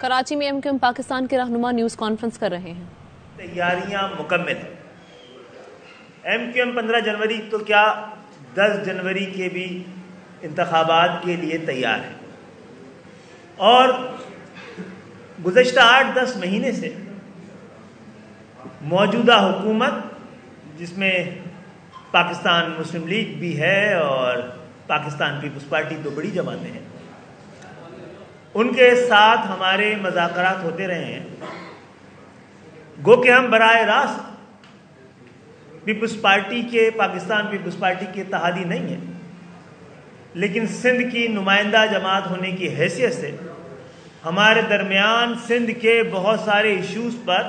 कराची में एमक्यूएम पाकिस्तान के रहनुमा न्यूज़ कॉन्फ्रेंस कर रहे हैं। तैयारियां मुकम्मल। एमक्यूएम 15 जनवरी तो क्या 10 जनवरी के भी इंतखाबात के लिए तैयार है और गुज़श्ता 8-10 महीने से मौजूदा हुकूमत, जिसमें पाकिस्तान मुस्लिम लीग भी है और पाकिस्तान पीपल्स पार्टी तो बड़ी जमातें हैं, उनके साथ हमारे मुज़ाकरात होते रहे हैं। गो कि हम बराह रास्त पीपल्स पार्टी के, पाकिस्तान पीपल्स पार्टी के इत्तेहादी नहीं है, लेकिन सिंध की नुमाइंदा जमात होने की हैसियत से हमारे दरमियान सिंध के बहुत सारे इश्यूज़ पर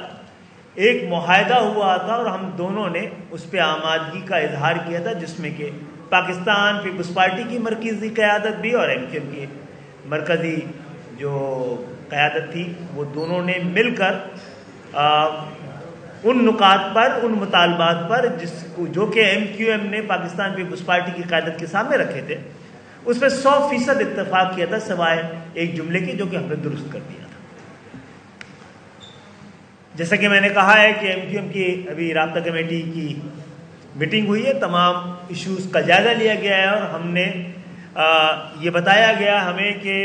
एक मुआहदा हुआ था और हम दोनों ने उस पर आमादगी का इजहार किया था, जिसमें कि पाकिस्तान पीपल्स पार्टी की मरकज़ी क़यादत भी और एमक्यूएम की मरकज़ी जो क़यादत थी, वो दोनों ने मिलकर उन नुकात पर, उन मुतालबात पर जो कि एमक्यूएम ने पाकिस्तान पीपल्स पार्टी की क़यादत के सामने रखे थे, उस पर 100% इत्तेफाक किया था, सिवाय एक जुमले के जो कि हमने दुरुस्त कर दिया था। जैसा कि मैंने कहा है कि एमक्यूएम की अभी राब्ता कमेटी की मीटिंग हुई है, तमाम इश्यूज़ का जायज़ा लिया गया है और हमने ये बताया गया हमें कि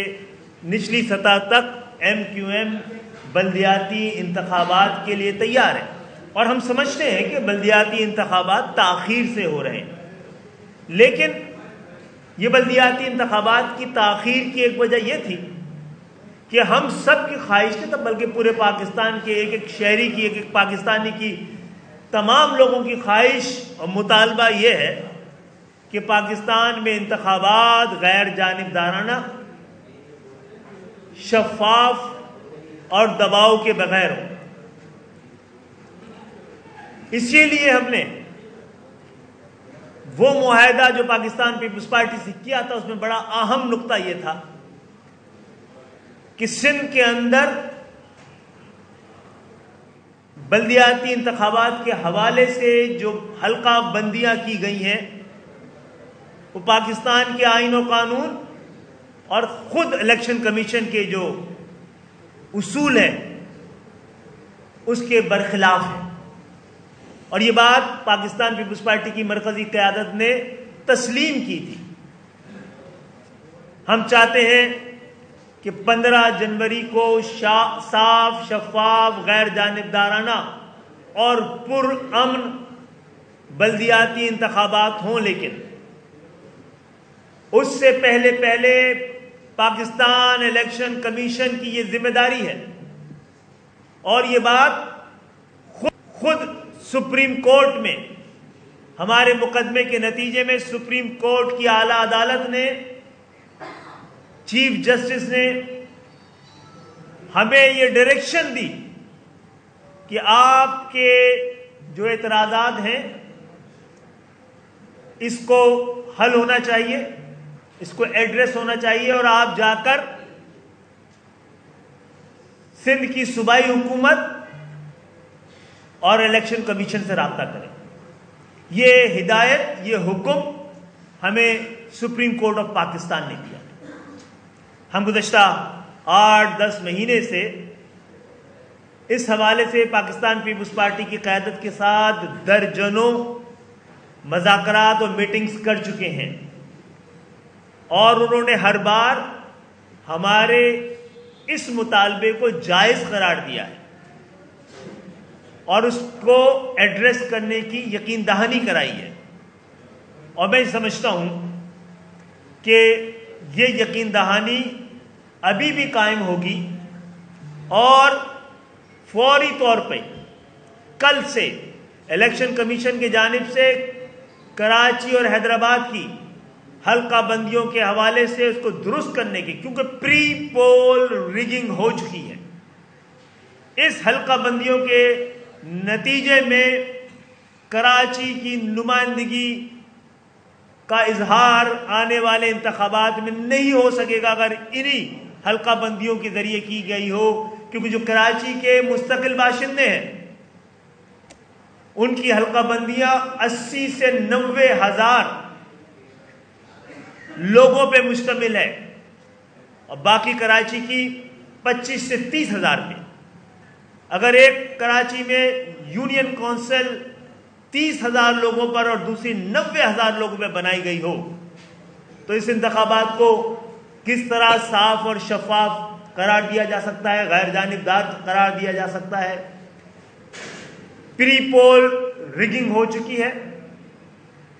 निचली सतह तक एमक्यूएम बल्दियाती इंतखाबात के लिए तैयार है और हम समझते हैं कि बल्दियाती इंतखाबात ताख़ीर से हो रहे हैं, लेकिन ये बल्दियाती इंतखाबात की ताख़ीर की एक वजह यह थी कि हम सब की ख्वाहिश थी, तब बल्कि पूरे पाकिस्तान के एक एक शहरी की, एक एक पाकिस्तानी की, तमाम लोगों की ख्वाहिश और मुतालबा ये है कि पाकिस्तान में इंतखाबात गैर जानिबदाराना, शफाफ और दबाव के बगैर हो। इसीलिए हमने वो मुआहदा जो पाकिस्तान पीपल्स पार्टी से किया था, उसमें बड़ा अहम नुक्ता यह था कि सिंध के अंदर बल्दियाती इंतखाबात के हवाले से जो हल्का बंदियां की गई हैं, वो पाकिस्तान के आईन और कानून और खुद इलेक्शन कमीशन के जो उसूल हैं उसके बरखिलाफ है। और ये बात पाकिस्तान पीपल्स पार्टी की मरकजी क़यादत ने तस्लीम की थी। हम चाहते हैं कि 15 जनवरी को साफ, शफाफ, गैर जानिबदाराना और पुरअमन बल्दियाती इंतखाबात हों, लेकिन उससे पहले पहले पाकिस्तान इलेक्शन कमीशन की ये जिम्मेदारी है और ये बात खुद सुप्रीम कोर्ट में, हमारे मुकदमे के नतीजे में सुप्रीम कोर्ट की आला अदालत ने, चीफ जस्टिस ने हमें ये डायरेक्शन दी कि आपके जो एतराज़ात हैं इसको हल होना चाहिए, इसको एड्रेस होना चाहिए और आप जाकर सिंध की सूबाई हुकूमत और इलेक्शन कमीशन से राब्ता करें। ये हिदायत, ये हुक्म हमें सुप्रीम कोर्ट ऑफ पाकिस्तान ने दिया। हम गुज़श्ता 8-10 महीने से इस हवाले से पाकिस्तान पीपल्स पार्टी की क़यादत के साथ दर्जनों मुज़ाकरात और मीटिंग्स कर चुके हैं और उन्होंने हर बार हमारे इस मुतालबे को जायज़ करार दिया है और उसको एड्रेस करने की यकीन दहानी कराई है। और मैं समझता हूं कि ये यकीन दहानी अभी भी कायम होगी और फौरी तौर पे कल से इलेक्शन कमीशन की जानिब से कराची और हैदराबाद की हल्का बंदियों के हवाले से उसको दुरुस्त करने की, क्योंकि प्री पोल रिगिंग हो चुकी है, इस हल्का बंदियों के नतीजे में कराची की नुमाइंदगी का इजहार आने वाले इंतखाबात में नहीं हो सकेगा अगर इन्हीं हल्का बंदियों के जरिए की गई हो, क्योंकि जो कराची के मुस्तकिल बाशिंदे हैं उनकी हल्का बंदियां 80 से 90 हजार लोगों पे मुश्तमिल है और बाकी कराची की 25 से 30 हज़ार पे। अगर एक कराची में यूनियन काउंसिल 30,000 लोगों पर और दूसरी 90,000 लोगों पर बनाई गई हो, तो इस इंतखाबात को किस तरह साफ और शफाफ करार दिया जा सकता है, गैर जानिबदार करार दिया जा सकता है। प्री पोल रिगिंग हो चुकी है।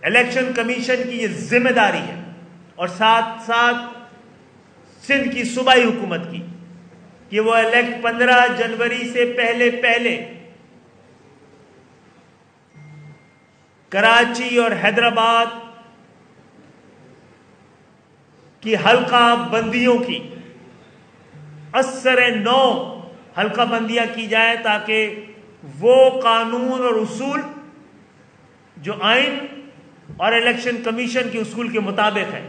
इलेक्शन कमीशन की यह जिम्मेदारी है और साथ साथ सिंध की सूबाई हुकूमत की कि वो 15 जनवरी से पहले कराची और हैदराबाद की हल्का बंदियों की असर नौ हल्का बंदियां की जाए, ताकि वो कानून और उसूल जो आइन और इलेक्शन कमीशन के उसूल के मुताबिक है,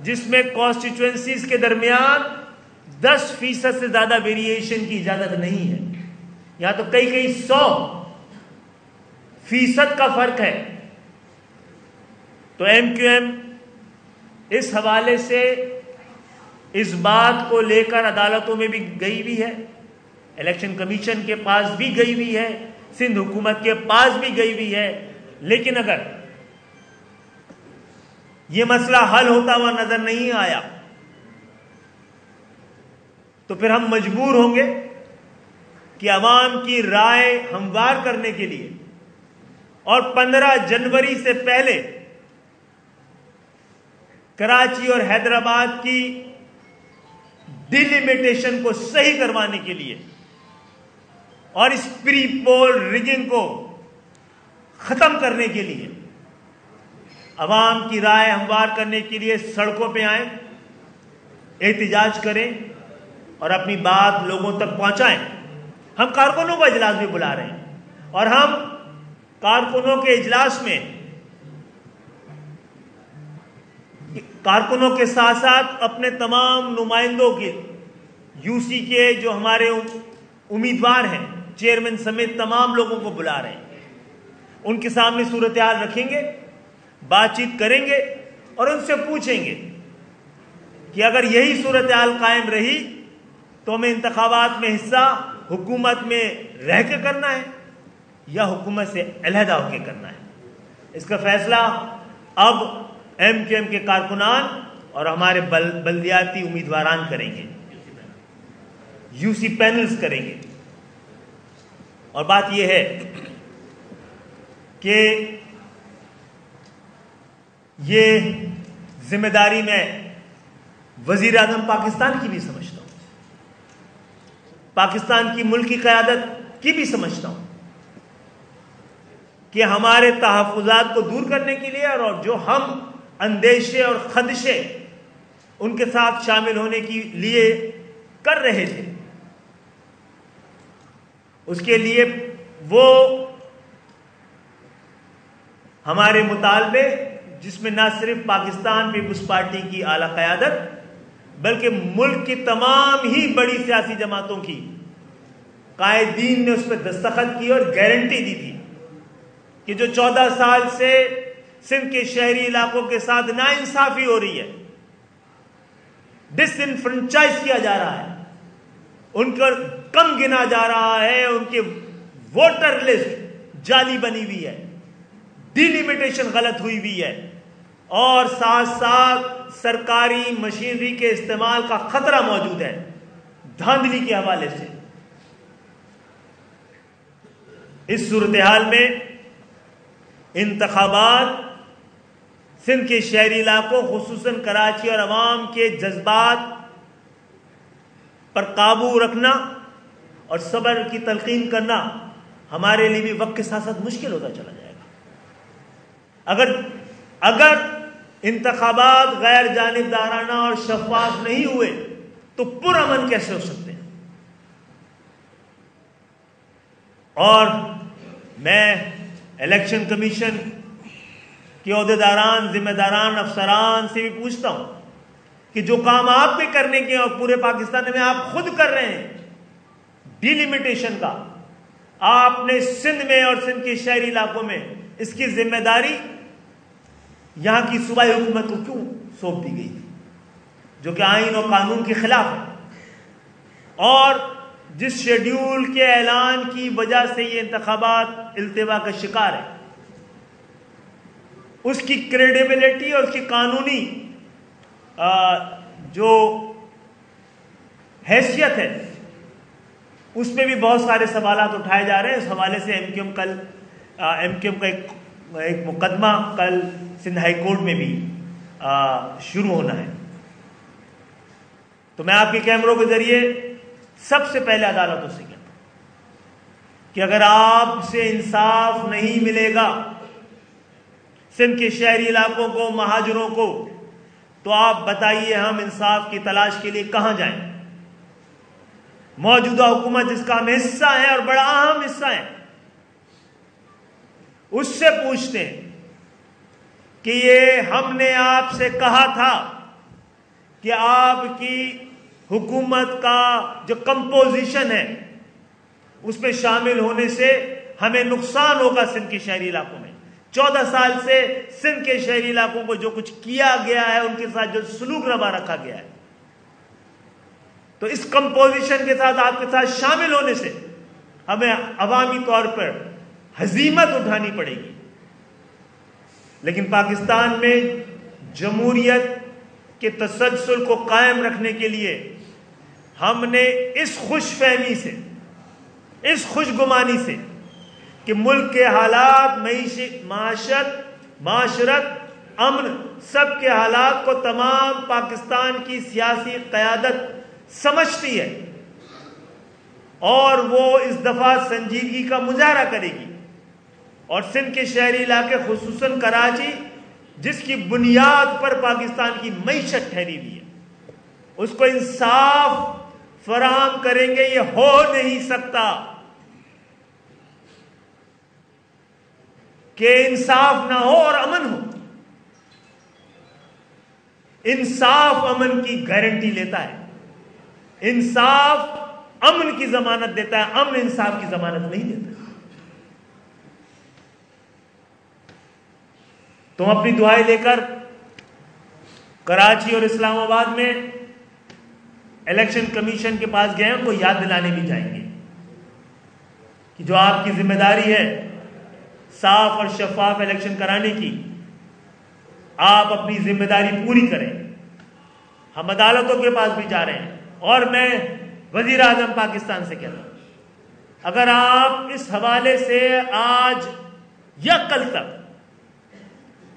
जिसमें कॉन्स्टिट्यूएंसीज के दरमियान 10% से ज्यादा वेरिएशन की इजाजत नहीं है, यहां तो कई 100% का फर्क है। तो MQM इस हवाले से इस बात को लेकर अदालतों में भी गई हुई है, इलेक्शन कमीशन के पास भी गई हुई है, सिंध हुकूमत के पास भी गई हुई है। लेकिन अगर यह मसला हल होता हुआ नजर नहीं आया तो फिर हम मजबूर होंगे कि अवाम की राय हमवार करने के लिए और 15 जनवरी से पहले कराची और हैदराबाद की डिलिमिटेशन को सही करवाने के लिए और इस प्री पोल रिगिंग को खत्म करने के लिए, अवाम की राय हमवार करने के लिए सड़कों पे आए, एहतिजाज करें और अपनी बात लोगों तक पहुंचाएं। हम कारकुनों का इजलास भी बुला रहे हैं और हम कारकुनों के इजलास में कारकुनों के साथ साथ अपने तमाम नुमाइंदों के, यूसी के जो हमारे उम्मीदवार हैं, चेयरमैन समेत तमाम लोगों को बुला रहे हैं। उनके सामने सूरत हाल रखेंगे, बातचीत करेंगे और उनसे पूछेंगे कि अगर यही सूरत हाल कायम रही तो हमें इंतखाबात में हिस्सा हुकूमत में रह के करना है या हुकूमत से अलहदा होकर करना है। इसका फैसला अब MQM के कारकुनान और हमारे बल्दियाती उम्मीदवारान करेंगे, यूसी पैनल्स करेंगे। और बात यह है कि ये जिम्मेदारी मैं वजीर आजम पाकिस्तान की भी समझता हूं, पाकिस्तान की मुल्की क़यादत की भी समझता हूं कि हमारे तहफ़्फ़ुज़ात को दूर करने के लिए और जो हम अंदेशे और खदशे उनके साथ शामिल होने के लिए कर रहे थे, उसके लिए वो हमारे मुतालबे, जिसमें ना सिर्फ पाकिस्तान पीपुल्स पार्टी की आला क़यादत बल्कि मुल्क की तमाम ही बड़ी सियासी जमातों की कायदीन ने उस पर दस्तखत की और गारंटी दी थी कि जो 14 साल से सिंध के शहरी इलाकों के साथ नाइंसाफी हो रही है, डिसइनफ्रेंचाइज किया जा रहा है, उनको कम गिना जा रहा है, उनके वोटर लिस्ट जाली बनी हुई है, डिलिमिटेशन गलत हुई हुई है और साथ साथ सरकारी मशीनरी के इस्तेमाल का खतरा मौजूद है धांधली के हवाले से। इस सूरत हाल में इंतखाबात सिंध के शहरी इलाकों, खुसूसन कराची और अवाम के जज्बात पर काबू रखना और सब्र की तलकीन करना हमारे लिए भी वक्त के साथ साथ मुश्किल होता चला जाएगा। अगर इंतखाबात गैर जानिबदाराना और शफाफ नहीं हुए तो पुरअमन कैसे हो सकते हैं। और मैं इलेक्शन कमीशन के ओहदेदारान, जिम्मेदारान, अफसरान से भी पूछता हूं कि जो काम आप भी करने के और पूरे पाकिस्तान में आप खुद कर रहे हैं डिलिमिटेशन का, आपने सिंध में और सिंध के शहरी इलाकों में इसकी जिम्मेदारी यहां की सूबाई हुकूमत को क्यों सौंप दी गई थी, जो कि आइन और कानून के खिलाफ है। और जिस शेड्यूल के ऐलान की वजह से ये इंतखाबात इल्तिवा का शिकार है, उसकी क्रेडिबिलिटी और उसकी कानूनी जो हैसियत है, उस पर भी बहुत सारे सवालात उठाए जा रहे हैं। इस हवाले से एमक्यूएम का एक मुकदमा कल सिंध हाई कोर्ट में भी शुरू होना है। तो मैं आपके कैमरों के जरिए सबसे पहले अदालतों से कहता हूं कि अगर आपसे इंसाफ नहीं मिलेगा सिंध के शहरी इलाकों को, महाजरों को, तो आप बताइए हम इंसाफ की तलाश के लिए कहां जाएं। मौजूदा हुकूमत जिसका हम हिस्सा है और बड़ा अहम हिस्सा है, उससे पूछते हैं कि ये हमने आपसे कहा था कि आपकी हुकूमत का जो कंपोजिशन है उसमें शामिल होने से हमें नुकसान होगा सिंध के शहरी इलाकों में। 14 साल से सिंध के शहरी इलाकों को जो कुछ किया गया है, उनके साथ जो सलूक रवा रखा गया है, तो इस कंपोजिशन के साथ आपके साथ शामिल होने से हमें अवामी तौर पर हजीमत उठानी पड़ेगी। लेकिन पाकिस्तान में जमहूरियत के तसलसल को कायम रखने के लिए हमने इस खुशफहमी से, इस खुशगुमानी से कि मुल्क के हालात, माशरत, अमन, सब के हालात को तमाम पाकिस्तान की सियासी क़यादत समझती है और वो इस दफा संजीदगी का मुजाहरा करेगी। और सिंध के शहरी इलाके, खुसूसन कराची, जिसकी बुनियाद पर पाकिस्तान की मईशत ठहरी हुई है, उसको इंसाफ फराहम करेंगे। ये हो नहीं सकता कि इंसाफ ना हो और अमन हो। इंसाफ अमन की गारंटी लेता है, इंसाफ अमन की जमानत देता है, अमन इंसाफ की जमानत नहीं देता। तुम अपनी दुआएं लेकर कराची और इस्लामाबाद में इलेक्शन कमीशन के पास गए, उनको याद दिलाने भी जाएंगे कि जो आपकी जिम्मेदारी है साफ और शफाफ इलेक्शन कराने की, आप अपनी जिम्मेदारी पूरी करें। हम अदालतों के पास भी जा रहे हैं और मैं वजीर आजम पाकिस्तान से कहता हूं, अगर आप इस हवाले से आज या कल तक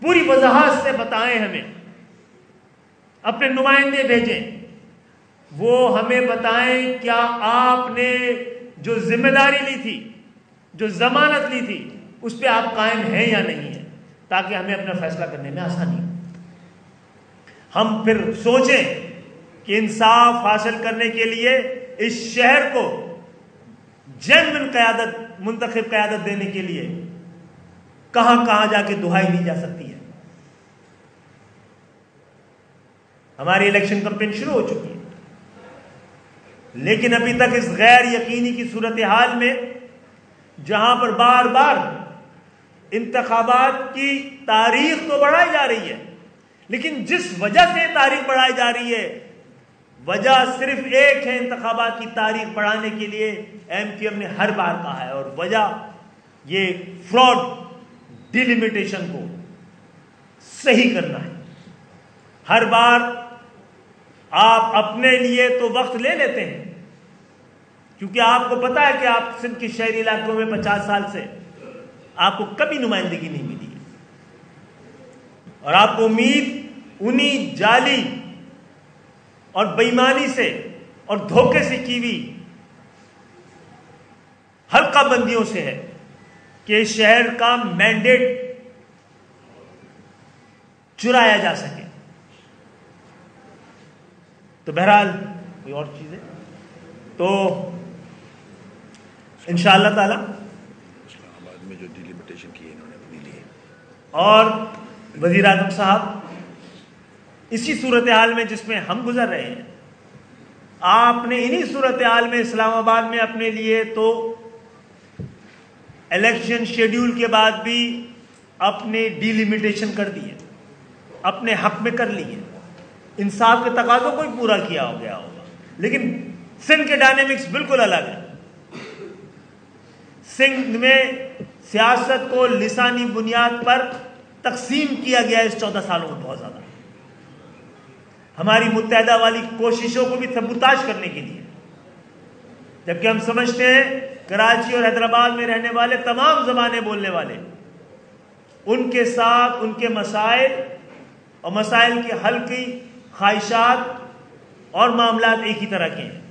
पूरी वजाहत से बताएं, हमें अपने नुमाइंदे भेजें, वो हमें बताएं क्या आपने जो जिम्मेदारी ली थी, जो जमानत ली थी, उस पर आप कायम हैं या नहीं है, ताकि हमें अपना फैसला करने में आसानी हो। हम फिर सोचें कि इंसाफ हासिल करने के लिए इस शहर को जेन्युइन क़यादत, मुंतखब क़यादत देने के लिए कहां कहां जाके दुहाई दी जा सकती है। हमारी इलेक्शन कैंपेन शुरू हो चुकी है, लेकिन अभी तक इस गैर यकीनी की सूरत हाल में, जहां पर बार बार इंतखाबात की तारीख तो बढ़ाई जा रही है, लेकिन जिस वजह से तारीख बढ़ाई जा रही है, वजह सिर्फ एक है। इंतखाबात की तारीख बढ़ाने के लिए एमक्यूएम ने हर बार कहा है, और वजह ये फ्रॉड डिलिमिटेशन को सही करना है। हर बार आप अपने लिए तो वक्त ले लेते हैं, क्योंकि आपको पता है कि आप सिंध के शहरी इलाकों में 50 साल से आपको कभी नुमाइंदगी नहीं मिली है, और आपको उम्मीद उन्हीं जाली और बेईमानी से और धोखे से की हुई हल्का बंदियों से है कि इस शहर का मैंडेट चुराया जा सके। तो बहरहाल कोई और चीजें तो इंशाअल्लाह ताला इस्लामाबाद में जो डिलिमिटेशन की है इन्होंने अपने लिए, और वजीर आजम साहब इसी सूरत हाल में जिसमें हम गुजर रहे हैं, आपने इन्हीं सूरत हाल में इस्लामाबाद में अपने लिए तो इलेक्शन शेड्यूल के बाद भी अपने डिलिमिटेशन कर दिए, अपने हक में कर लिए, इंसाफ के तकाज़ों को ही पूरा किया हो गया होगा, लेकिन सिंध के डायनेमिक्स बिल्कुल अलग है। सिंध में सियासत को लिसानी बुनियाद पर तकसीम किया गया इस 14 सालों में बहुत ज्यादा। हमारी मुत्तहदा वाली कोशिशों को भी सबूताज करने के लिए, जबकि हम समझते हैं कराची और हैदराबाद में रहने वाले तमाम ज़बानें बोलने वाले, उनके साथ उनके मसाइल और मसाइल के हल की ख्वाहिशात और मामलात एक ही तरह के हैं।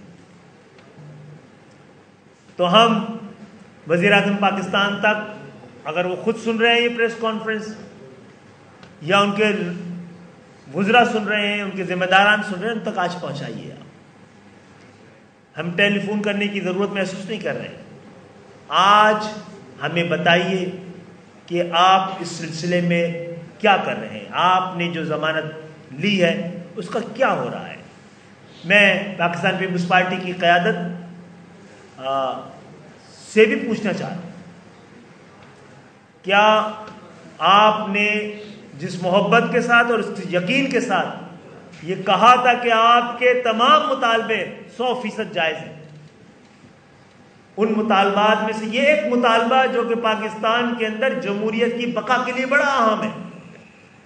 तो हम वज़ीर-ए-आज़म पाकिस्तान तक, अगर वो खुद सुन रहे हैं ये प्रेस कॉन्फ्रेंस, या उनके वुज़रा सुन रहे हैं, उनके जिम्मेदारान सुन रहे हैं, उन तक आज पहुंचाइए आप। हम टेलीफोन करने की ज़रूरत महसूस नहीं कर रहे हैं। आज हमें बताइए कि आप इस सिलसिले में क्या कर रहे हैं, आपने जो ज़मानत ली है उसका क्या हो रहा है। मैं पाकिस्तान पीपल्स पार्टी की क़यादत से भी पूछना चाह रहा हूँ, क्या आपने जिस मोहब्बत के साथ और उस यकीन के साथ ये कहा था कि आपके तमाम मुतालबे 100% जायज़ हैं, उन मुतालबात में से ये एक मुतालबा जो कि पाकिस्तान के अंदर जमहूरियत की बका के लिए बड़ा अहम है,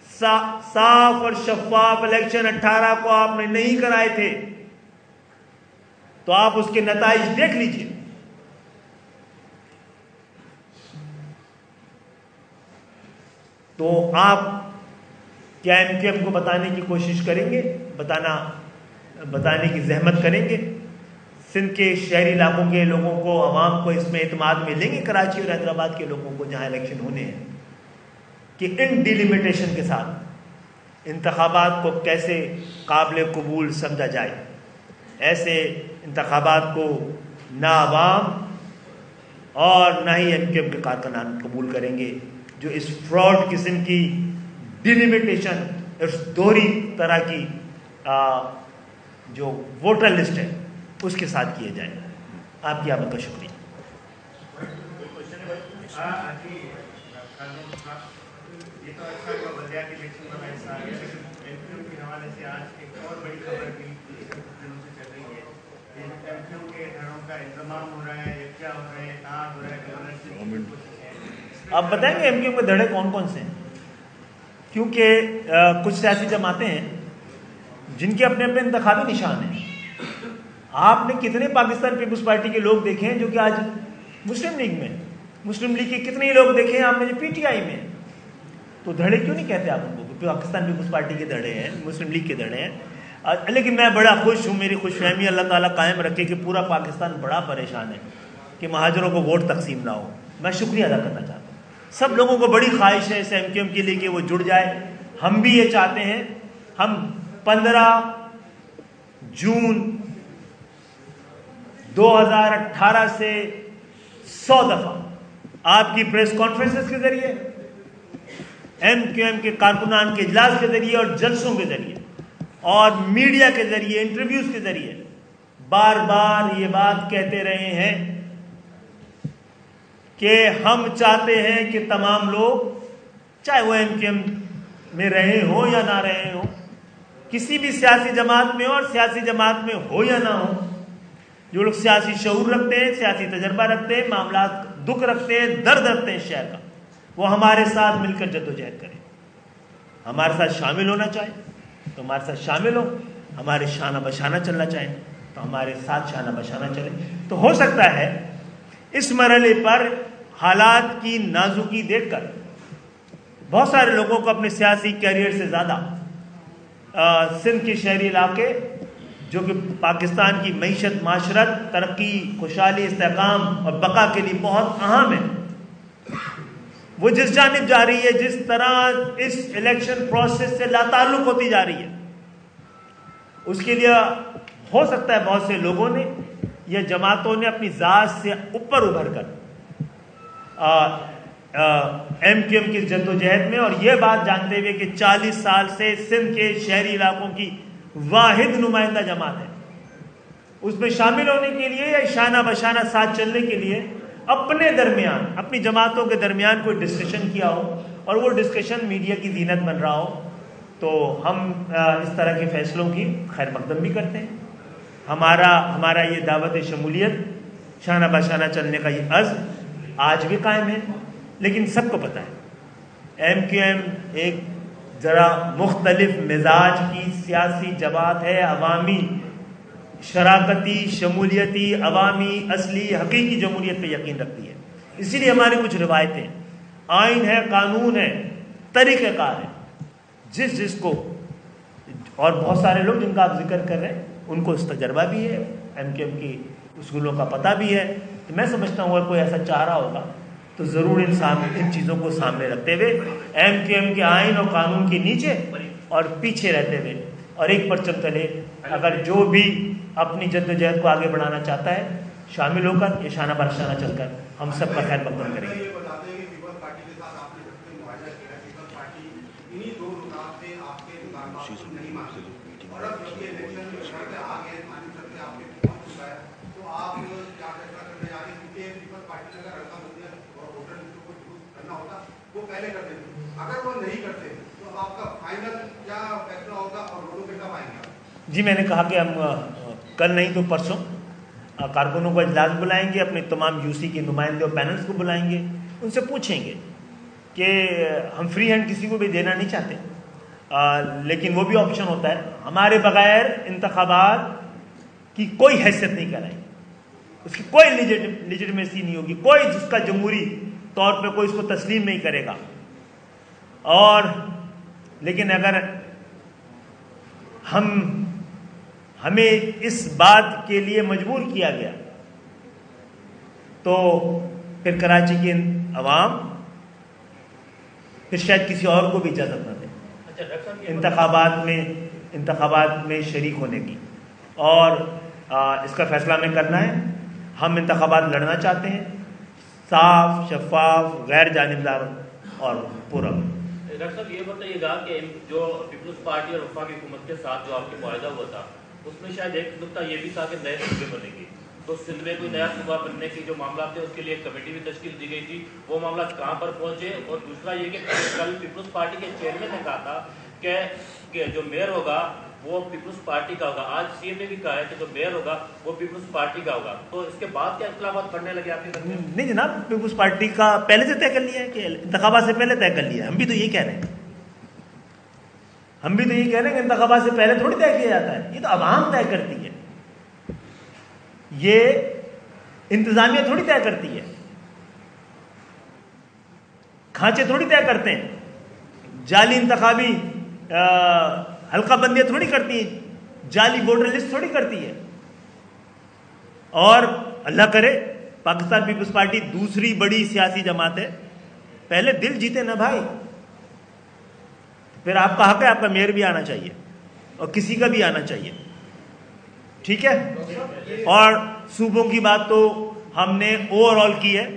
साफ और शफाफ इलेक्शन 18 को आपने नहीं कराए थे, तो आप उसके नताइज देख लीजिए। तो आप क्या एमक्यूएम को बताने की कोशिश करेंगे, बताने की जहमत करेंगे? सिंध के शहरी इलाकों के लोगों को, अवाम को इसमें एतमाद में लेंगे, कराची और हैदराबाद के लोगों को जहां इलेक्शन होने हैं, कि इन डिलिमिटेशन के साथ इंतखाबात को कैसे काबिल कबूल समझा जाए। ऐसे इंतखाबात को ना अवाम और ना ही एमक्यूएम के कारकुनान कबूल करेंगे, जो इस फ्रॉड किस्म की डिलिमिटेशन, इस दोहरी तरह की जो वोटर लिस्ट है उसके साथ किए जाए। आपकी आमद का शुक्रिया। ये तो अच्छा हुआ बल्दिया के इलेक्शन का हिस्सा आ गया, लेकिन एमक्यूएम के हवाले से आज एक और बड़ी खबर भी दिनों से चल रही है। एमक्यूएम के घरों का इंतजाम हो रहा है, क्या हो रहा है, कहाँ हो रहा है, गवर्नर। आप बताएंगे एमक्यूएम के धड़े कौन कौन से हैं? क्योंकि कुछ सियासी जमातें हैं जिनके अपने अपने इंतखाबी निशान हैं। आपने कितने पाकिस्तान पीपल्स पार्टी के लोग देखे हैं जो कि आज मुस्लिम लीग में, मुस्लिम लीग के कितने लोग देखे हैं आपने जो पीटीआई में? तो धड़े क्यों नहीं कहते आप उनको? पाकिस्तान पीपल्स पार्टी के धड़े हैं, मुस्लिम लीग के धड़े हैं। लेकिन मैं बड़ा खुश हूँ, मेरी खुशफहमी अल्लाह ताला कायम रखे कि पूरा पाकिस्तान बड़ा परेशान है कि महाजरों को वोट तकसीम ना हो। मैं शुक्रिया अदा करना चाहता हूँ। सब लोगों को बड़ी ख्वाहिश है इस एमक्यूएम के लिए कि वो जुड़ जाए। हम भी ये चाहते हैं। हम 15 जून 2018 से 100 दफा आपकी प्रेस कॉन्फ्रेंसेस के जरिए, एमक्यूएम के कारकुनान के इजलास के जरिए और जलसों के जरिए और मीडिया के जरिए, इंटरव्यूज के जरिए बार बार ये बात कहते रहे हैं कि हम चाहते हैं कि तमाम लोग, चाहे वो एमक्यूएम में रहे हो या ना रहे हो, किसी भी सियासी जमात में हो और सियासी जमात में हो या ना हो, जो लोग सियासी शऊर रखते हैं, सियासी तजर्बा रखते हैं, मामला दुख रखते हैं, दर्द रखते हैं शहर का, वो हमारे साथ मिलकर जद्दोजहद करें। हमारे साथ शामिल होना चाहे तो हमारे साथ शामिल हो, हमारे शाना बशाना चलना चाहे तो हमारे साथ शाना बशाना चले। तो हो सकता है इस मरहले पर हालात की नाजुकी देखकर बहुत सारे लोगों को अपने सियासी कैरियर से ज़्यादा सिंध के शहरी इलाके, जो कि पाकिस्तान की मईशत, माशरत, तरक्की, खुशहाली, इस्तेकाम और बका के लिए बहुत अहम है, वो जिस जानिब जा रही है, जिस तरह इस इलेक्शन प्रोसेस से लाताल्लुक होती जा रही है, उसके लिए हो सकता है बहुत से लोगों ने या जमातों ने अपनी ज़ात से ऊपर उभर कर एमक्यूएम की जद्दोजहद में, और यह बात जानते हुए कि 40 साल से सिंध के शहरी इलाकों की वाहिद नुमाइंदा जमात है, उसमें शामिल होने के लिए या शाना बशाना साथ चलने के लिए अपने दरमियान, अपनी जमातों के दरमियान कोई डिस्कशन किया हो और वो डिस्कशन मीडिया की जीनत बन रहा हो, तो हम इस तरह के फैसलों की खैर मकदम भी करते हैं। हमारा ये दावत शमूलियत, शाना बशाना चलने का ये अज़्म आज भी कायम है। लेकिन सबको पता है MQM एक ज़रा मुख्तलिफ मिजाज की सियासी जमात है, अवामी शराकती शमूलियती अवामी असली हकीकी जमहूरियत पे यकीन रखती है। इसीलिए हमारी कुछ रिवायतें, आइन है, कानून है, तरीक़ेकार है, जिसको और बहुत सारे लोग जिनका आप जिक्र कर रहे हैं उनको इस तजर्बा भी है, MQM की उसूलों का पता भी है। तो मैं समझता हूँ अगर कोई ऐसा चाह रहा होगा तो ज़रूर इन चीज़ों को सामने रखते हुए MQM के आइन और कानून के नीचे और पीछे रहते हुए और एक परचम तले अगर जो भी अपनी जद्दोजहद को आगे बढ़ाना चाहता है शामिल होकर ये शाना बरशाना चलकर हम सब का खैर मकदम करेंगे। अगर वो नहीं करते तो आपका फाइनल क्या फैसला होगा और वोटों पे कब आएंगे? जी मैंने कहा कि हम कल नहीं तो परसों कारकुनों को इजलास बुलाएंगे, अपने तमाम UC के नुमाइंदे और पैनल्स को बुलाएंगे, उनसे पूछेंगे कि हम फ्री हैंड किसी को भी देना नहीं चाहते, लेकिन वो भी ऑप्शन होता है। हमारे बगैर इंतखाबात की कोई हैसियत नहीं कराएंगे, उसकी कोई लिजिटिमेसी नहीं होगी, कोई जिसका जमहूरी तौर पे कोई इसको तस्लीम नहीं करेगा। और लेकिन अगर हमें इस बात के लिए मजबूर किया गया तो फिर कराची की अवाम फिर शायद किसी और को भी इजाज़त न दे इंतखाबात में शरीक होने की। और इसका फैसला हमें करना है। हम इंतखाबात लड़ना चाहते हैं, साफ, शफाफ, गैर जानिबदार और पूरा। डॉक्टर साहब ये बताइएगा कि जो पीपल्स पार्टी और वफाक हुकूमत के साथ जो आपके मुआहदा हुआ था उसमें शायद एक नुकता ये भी था कि नए सूबे बनेंगे, तो सिंध में कोई नया सूबा बनने की जो मामला थे उसके लिए एक कमेटी भी तश्कील दी गई थी, वो मामला कहाँ पर पहुंचे? और दूसरा ये कि कल पीपल्स पार्टी के चेयरमैन ने कहा था कि जो मेयर होगा वो पीपल्स पार्टी का होगा। आज CM ने भी कहा है कि जो मेयर होगा वो पीपल्स पार्टी का होगा, तो इसके बाद क्या इख्तिलाफात बढ़ने लगे आपके घर में? नहीं जनाब, पीपल्स पार्टी का पहले से तय कर लिया है कि इंतखाबात से पहले तय कर लिया है। हम भी तो यही कह रहे हैं, कि इंतखाबात से पहले थोड़ी तय किया जाता है, ये तो अवाम तय करती है, ये इंतजामिया थोड़ी तय करती है, खांचे थोड़ी तय करते हैं, जाली इंतखाबी हल्का बंदियां थोड़ी करती है, जाली वोटर लिस्ट थोड़ी करती है। और अल्लाह करे पाकिस्तान पीपल्स पार्टी दूसरी बड़ी सियासी जमात है, पहले दिल जीते ना भाई, फिर आपका हक है, आपका मेयर भी आना चाहिए और किसी का भी आना चाहिए, ठीक है। और सूबों की बात तो हमने ओवरऑल की है,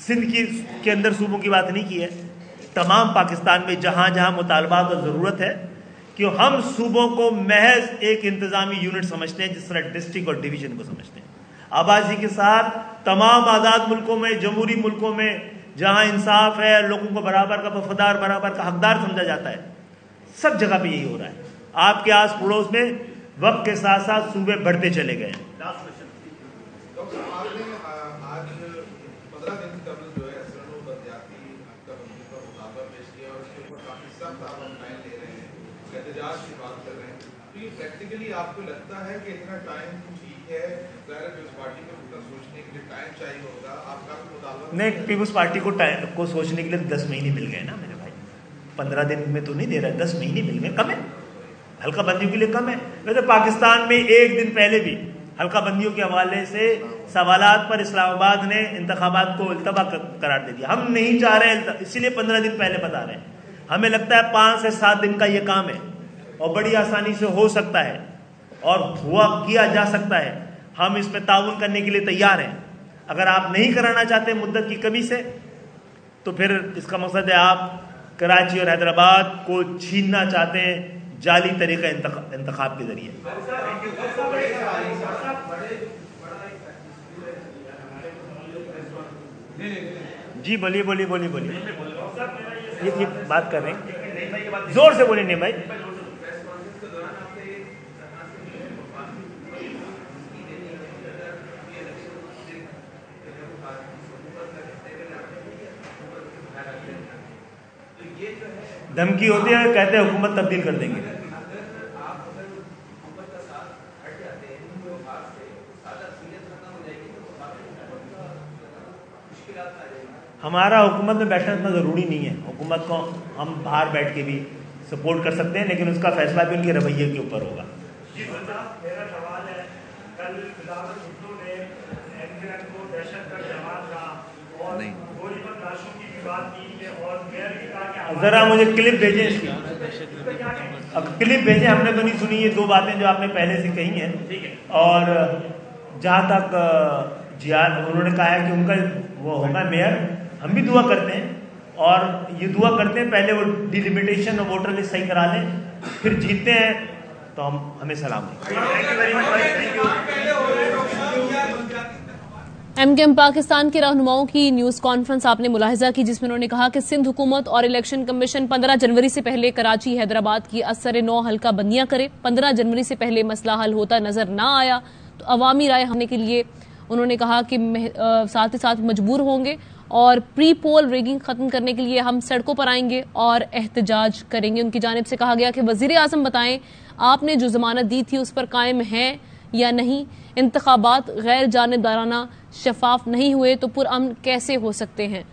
सिंध के अंदर सूबों की बात नहीं की है। तमाम पाकिस्तान में जहां जहां मुतालबात और ज़रूरत है कि हम सूबों को महज एक इंतज़ामी यूनिट समझते हैं, जिस तरह डिस्ट्रिक्ट और डिवीज़न को समझते हैं। आबादी के साथ तमाम आज़ाद मुल्कों में, जमहूरी मुल्कों में जहां इंसाफ है, लोगों को बराबर का वफादार, बराबर का हकदार समझा जाता है, सब जगह पे यही हो रहा है। आपके आस पड़ोस में वक्त के साथ साथ सूबे बढ़ते चले गए हैं। प्रैक्टिकली आपको लगता है कि इतना टाइम ठीक है? पीपल्स पार्टी को सोचने के लिए टाइम चाहिए होगा, आपका मुताबिक नहीं, पीपल्स पार्टी को सोचने के लिए 10 महीने मिल गए ना मेरे भाई, 15 दिन में तो नहीं दे रहा है, 10 महीने मिल गए, कम है, हल्का बंदियों के लिए कम है। वैसे पाकिस्तान में एक दिन पहले भी हल्का बंदियों के हवाले से सवालात पर इस्लामाबाद ने इंतखाबात को इल्तबा करार दे दिया। हम नहीं चाह रहे, इसीलिए 15 दिन पहले बता रहे हैं। हमें लगता है 5 से 7 दिन का ये काम है और बड़ी आसानी से हो सकता है और किया जा सकता है। हम इस पर ताउन करने के लिए तैयार हैं। अगर आप नहीं कराना चाहते मुद्दत की कमी से, तो फिर इसका मकसद है आप कराची और हैदराबाद को छीनना चाहते हैं जाली तरीका इंतखाब के जरिए। जी बोलिए बोलिए बोलिए बोलिए, ये बात कर रहे हैं, जोर से बोलिए नहीं भाई। धमकी होती है, कहते हैं हुकूमत तब्दील कर देंगे। हमारा हुकूमत में बैठना इतना ज़रूरी नहीं है। हुकूमत को हम बाहर बैठ के भी सपोर्ट कर सकते हैं, लेकिन उसका फैसला भी उनके रवैये के ऊपर होगा। मेरा सवाल है, कल खिलाफत भुट्टो ने एमकेएम को दहशतगर्द जमात कहा और गोलीबारी लाशों की भी बात की है और मेयर भी कहा कि ज़रा मुझे क्लिप भेजें इसकी। अब क्लिप भेजें, हमने तो नहीं सुनी ये दो बातें जो आपने पहले से कही हैं। और जहाँ तक जियाद उन्होंने कहा है कि उनका वो होगा मेयर, हम भी दुआ करते हैं और ये दुआ करते हैं पहले वो डिलिमिटेशन और वोटर लिस्ट सही करा लें, फिर जीतते हैं तो हमें सलाम दें। एमकेएम पाकिस्तान के रहनुमाओं की न्यूज कॉन्फ्रेंस आपने मुलाहिजा की, जिसमें उन्होंने कहा कि सिंध हुकूमत और इलेक्शन कमीशन 15 जनवरी से पहले कराची हैदराबाद की असर 9 हल्का बंदियां करे। 15 जनवरी से पहले मसला हल होता नजर ना आया तो अवामी राय होने के लिए उन्होंने कहा कि साथ ही साथ मजबूर होंगे और प्री पोल रिगिंग खत्म करने के लिए हम सड़कों पर आएंगे और एहतजाज करेंगे। उनकी जानिब से कहा गया कि वजीर आजम बताएं आपने जो जमानत दी थी उस पर कायम है या नहीं, इंतखाबात गैर जानिबदाराना शफाफ नहीं हुए तो पुरअमन कैसे हो सकते हैं।